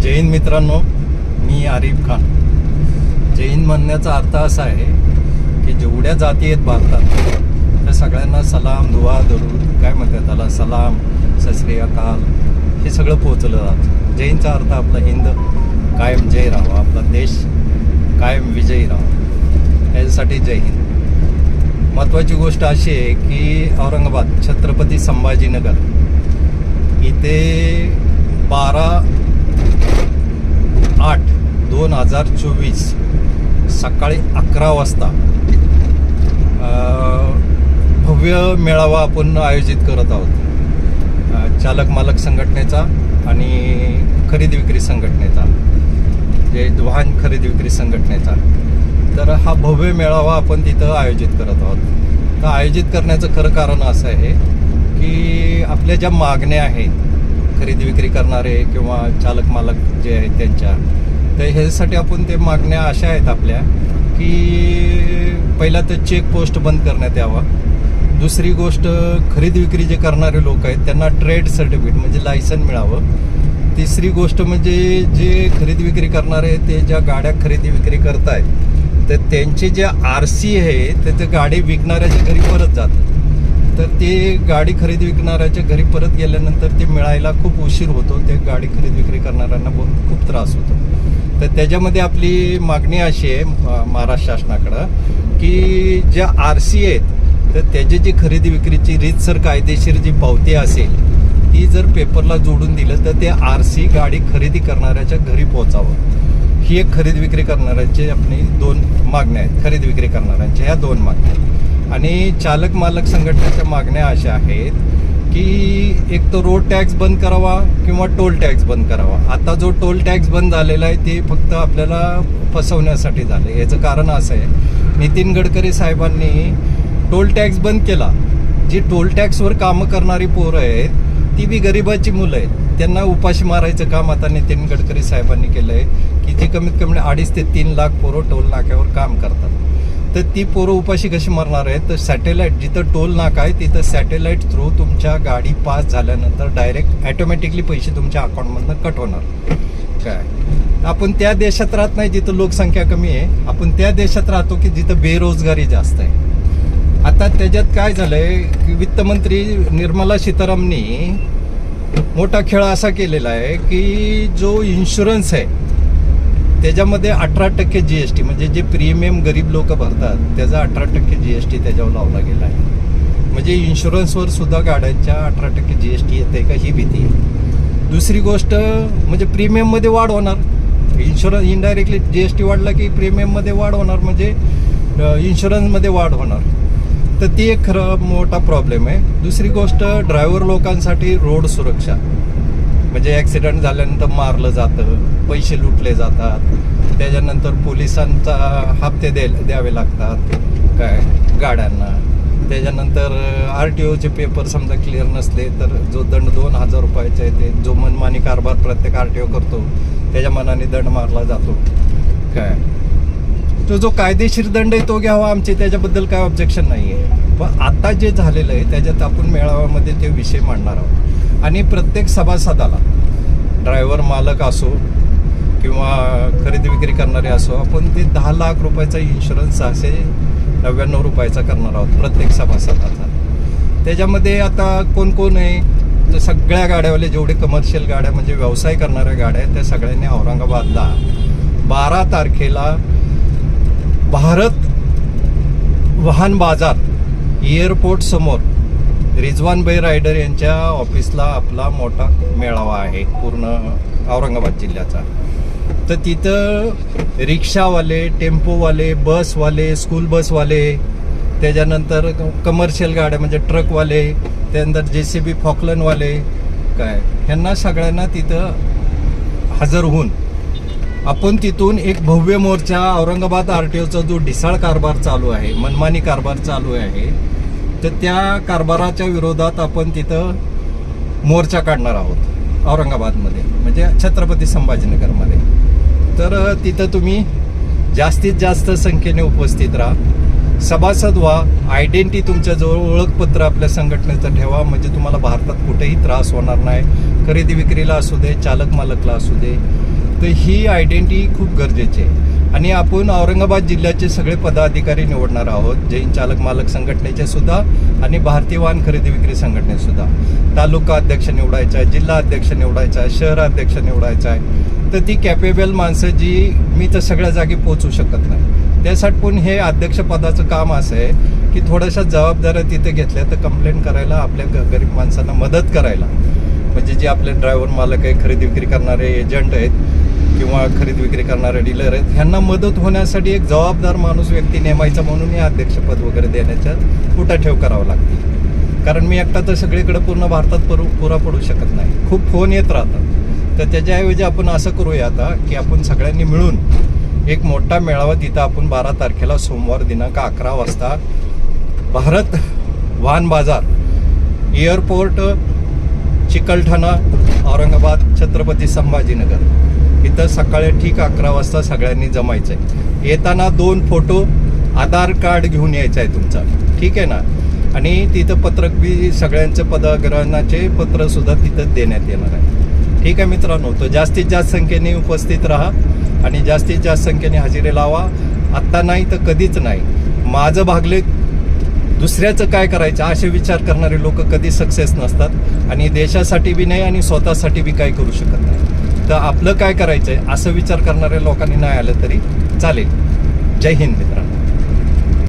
जय हिंद मित्रांनो, मी आरिफ खान. जय हिंद म्हणण्याचा अर्थ असा आहे की जेवढ्या जाती आहेत भारतात त्या सगळ्यांना सलाम, दुआ, दरूद काय म्हणतात त्याला, सलाम, सत श्री अकाल हे सगळं पोहोचलं जातं. जय हिंदचा अर्थ आपला हिंद कायम जय राहावा, आपला देश कायम विजयी राहावा, याच्यासाठी जय हिंद. महत्त्वाची गोष्ट अशी आहे की औरंगाबाद छत्रपती संभाजीनगर इथे 12/8/2024 सकाळी 11 वाजता भव्य मेळावा आपण आयोजित करत आहोत. चालक मालक संघटनेचा आणि खरेदी विक्री संघटनेचा, जे वाहन खरेदी विक्री संघटनेचा. तर हा भव्य मेळावा आपण तिथं आयोजित करत आहोत. तर आयोजित करण्याचं खरं कारण असं आहे की आपल्या ज्या मागण्या आहेत खरेदी विक्री करणारे किंवा चालक मालक जे आहेत त्यांच्या, तर ह्यासाठी आपण ते मागण्या अशा आहेत आपल्या की पहिला तर चेक पोस्ट बंद करण्यात यावा. दुसरी गोष्ट, खरेदी विक्री जे करणारे लोक आहेत त्यांना ट्रेड सर्टिफिकेट म्हणजे लायसन मिळावं. तिसरी गोष्ट म्हणजे जे खरेदी विक्री करणारे ते ज्या गाड्या खरेदी विक्री करतायत तर त्यांचे जे RC आहे तर ते गाडी विकणाऱ्याच्या घरी परत जातं. तर ते गाडी खरेदी विकणाऱ्याच्या घरी परत गेल्यानंतर ते मिळायला खूप उशीर होतो. ते गाडी खरेदी विक्री करणाऱ्यांना खूप त्रास होतो. तर त्याच्यामध्ये आपली मागणी अशी आहे महाराष्ट्र शासनाकडं की ज्या RC आहेत तर त्याची जी खरेदी विक्रीची रीतसर कायदेशीर जी पावती असेल ती जर पेपरला जोडून दिलं तर ते RC गाडी खरेदी करणाऱ्याच्या घरी पोहोचावं. ही एक खरेदी विक्री करणाऱ्यांची आपली 2 मागण्या आहेत. खरेदी विक्री करणाऱ्यांच्या ह्या 2 मागण्या आहेत. आणि चालक मालक संघटनेच्या मागण्या अशा आहेत की एक तर रोड टॅक्स बंद करावा किंवा टोल टॅक्स बंद करावा. आता जो टोल टॅक्स बंद झालेला आहे ते फक्त आपल्याला फसवण्यासाठी झाले. याचं कारण असं आहे, नितीन गडकरी साहेबांनी टोल टॅक्स बंद केला. जी टोल टॅक्सवर कामं करणारी पोरं आहेत ती बी गरिबाची मुलं आहेत, त्यांना उपाशी मारायचं काम आता नितीन गडकरी साहेबांनी केलं आहे की जी कमीत कमी 2.5 ते 3 लाख पोरं टोल नाक्यावर काम करतात. तर ती पोरं उपाशी कशी मरणार आहेत? तर सॅटेलाईट, जिथं टोल नाका आहे तिथं सॅटेलाईट थ्रू तुमच्या गाडी पास झाल्यानंतर डायरेक्ट ॲटोमॅटिकली पैसे तुमच्या अकाउंटमधनं कट होणार. काय आपण त्या देशात राहत नाही जिथं लोकसंख्या कमी आहे, आपण त्या देशात राहतो की जिथं बेरोजगारी जास्त आहे. आता त्याच्यात काय झालंय की वित्तमंत्री निर्मला सीतारामनी मोठा खेळ असा केलेला आहे की जो इन्शुरन्स आहे त्याच्यामध्ये 18% GST म्हणजे जे प्रीमियम गरीब लोक भरतात त्याचा 18% GST त्याच्यावर लावला गेला आहे. म्हणजे इन्शुरन्सवर सुद्धा गाड्यांच्या 18% GST येते का ही भीती आहे. दुसरी गोष्ट म्हणजे प्रीमियममध्ये वाढ होणार. इन्शुरन्स इनडायरेक्टली GST वाढला की प्रीमियममध्ये वाढ होणार, म्हणजे इन्शुरन्समध्ये वाढ होणार. तर ती एक खरं मोठा प्रॉब्लेम आहे. दुसरी गोष्ट, ड्रायव्हर लोकांसाठी रोड सुरक्षा म्हणजे ॲक्सिडेंट झाल्यानंतर मारलं जातं, पैसे लुटले जातात, त्याच्यानंतर पोलिसांचा हप्ते द्यावे लागतात काय गाड्यांना. त्याच्यानंतर RTOचे पेपर समजा क्लिअर नसले तर जो दंड 2,000 रुपयाचा येते, जो मनमानी कारभार प्रत्येक RTO करतो त्याच्या मनाने दंड मारला जातो. काय तो जो कायदेशीर दंड आहे तो घ्यावा, आमचे त्याच्याबद्दल काय ऑब्जेक्शन नाही आहे. पण आता जे झालेलं आहे त्याच्यात आपण मेळाव्यामध्ये ते विषय मांडणार आहोत. आणि प्रत्येक सभासदाला, ड्रायव्हर मालक असो किंवा खरेदी विक्री करणारे असो, आपण ते 10 लाख रुपयाचा इन्शुरन्स 699 रुपयाचा करणार आहोत प्रत्येक सभासदाचा. त्याच्यामध्ये आता कोण कोण आहे तर सगळ्या गाड्यावाले, जेवढे कमर्शियल गाड्या म्हणजे व्यवसाय करणाऱ्या गाड्या आहेत त्या सगळ्यांनी औरंगाबादला 12 तारखेला भारत वाहन बाजार एअरपोर्ट समोर रिजवानभाई रायडर यांच्या ऑफिसला आपला मोठा मेळावा आहे पूर्ण औरंगाबाद जिल्ह्याचा. तर तिथं रिक्षावाले, टेम्पोवाले, बसवाले, स्कूल बसवाले, त्याच्यानंतर कमर्शियल गाड्या म्हणजे ट्रकवाले, त्यानंतर JCB फॉकलनवाले काय, ह्यांना सगळ्यांना तिथं हजर होऊन आपण तिथून एक भव्य मोर्चा, औरंगाबाद RTOचा जो ढिसाळ कारभार चालू आहे, मनमानी कारभार चालू आहे, तर त्या कारभाराच्या विरोधात आपण तिथं मोर्चा काढणार आहोत औरंगाबादमध्ये म्हणजे छत्रपती संभाजीनगरमध्ये. तर तिथं तुम्ही जास्तीत जास्त संख्येने उपस्थित राहा, सभासद व्हा, आयडेंटिटी तुमच्याजवळ, ओळखपत्र आपल्या संघटनेचं ठेवा, म्हणजे तुम्हाला भारतात कुठेही त्रास होणार नाही. खरेदी विक्रीला असू दे, चालक मालकला असू दे, तर ही आयडेंटिटी खूप गरजेची आहे. आणि आपण औरंगाबाद जिल्ह्याचे सगळे पदाधिकारी निवडणार आहोत, जैन चालक मालक संघटनेचे सुद्धा आणि भारतीय वाहन खरेदी विक्री संघटनेचे सुद्धा. तालुका अध्यक्ष निवडायचा आहे, जिल्हा अध्यक्ष निवडायचा आहे, शहर अध्यक्ष निवडायचा आहे. तर ती कॅपेबल माणसं जी मी तर सगळ्या जागी पोहोचू शकत नाही. त्यासाठी पण हे अध्यक्षपदाचं काम असं आहे की थोड्याशा जबाबदाऱ्या तिथे घेतल्या तर कंप्लेंट करायला, आपल्या गरीब माणसांना मदत करायला, म्हणजे जे आपले ड्रायव्हर मालक आहे, खरेदी विक्री करणारे एजंट आहेत किंवा खरेदी विक्री करणारे डीलर आहेत, ह्यांना मदत होण्यासाठी एक जबाबदार माणूस व्यक्ती नेमायचा म्हणून हे अध्यक्षपद वगैरे देण्याच्या पुटाठेव करावं लागते. कारण मी एकटा तर सगळीकडे पूर्ण भारतात पुरा पडू शकत नाही. खूप फोन येत राहतात. तर त्याच्याऐवजी आपण असं करूया आता की आपण सगळ्यांनी मिळून एक मोठा मेळावा तिथं आपण 12 तारखेला सोमवार दिनांक 11 वाजता भारत वाहन बाजार, एअरपोर्ट, चिकलठाणा, औरंगाबाद, छत्रपती संभाजीनगर इथं सकाळी ठीक 11 वाजता सगळ्यांनी जमायचं आहे. येताना 2 फोटो, आधार कार्ड घेऊन यायचं आहे तुमचा, ठीक आहे ना. आणि तिथं पत्रक बी सगळ्यांचं पदग्रहणाचे पत्र सुद्धा तिथं देण्यात येणार आहे. ठीक आहे मित्रांनो, तर जास्तीत जास्त संख्येने उपस्थित राहा आणि जास्तीत जास्त संख्येने हजेरी लावा. आत्ता नाही तर कधीच नाही. माझं भागले दुसऱ्याचं काय करायचं असे विचार करणारे लोक कधी सक्सेस नसतात आणि देशासाठी बी नाही आणि स्वतःसाठी बी काही करू शकत नाही. तर आपलं काय करायचं आहे असं विचार करणाऱ्या लोकांनी नाही आलं तरी चालेल. जय हिंद मित्रांनो.